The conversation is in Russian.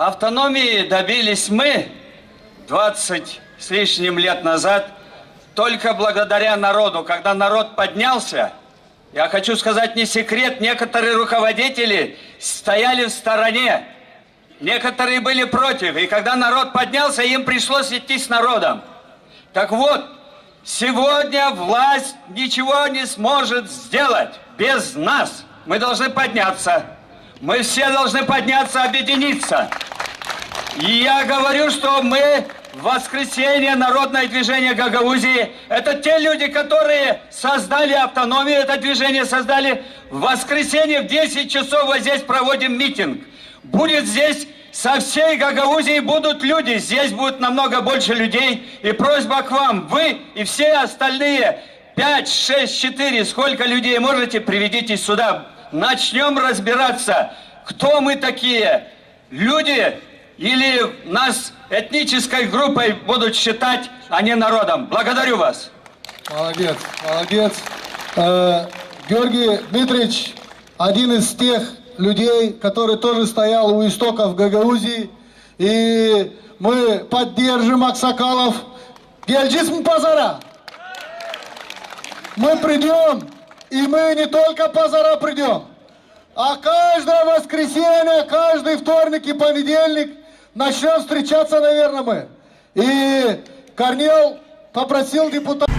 Автономии добились мы 20 с лишним лет назад только благодаря народу. Когда народ поднялся, я хочу сказать, не секрет, некоторые руководители стояли в стороне, некоторые были против. И когда народ поднялся, им пришлось идти с народом. Так вот, сегодня власть ничего не сможет сделать без нас. Мы должны подняться. Мы все должны подняться, объединиться. И я говорю, что мы в воскресенье народное движение Гагаузии, это те люди, которые создали автономию, это движение создали. В воскресенье в 10 часов вот здесь проводим митинг. Будет здесь со всей Гагаузии будут люди, здесь будет намного больше людей. И просьба к вам, вы и все остальные, 5, 6, 4, сколько людей можете, приведите сюда. Начнем разбираться, кто мы такие. Люди или нас этнической группой будут считать, а не народом. Благодарю вас. Молодец, молодец. Георгий Дмитриевич, один из тех людей, который тоже стоял у истоков Гагаузии. И мы поддержим Аксакалов. Гельджисм Пазара. Мы придем, и мы не только Пазара придем, а каждое воскресенье, каждый вторник и понедельник начнем встречаться, наверное, мы. И Корнел попросил депутата...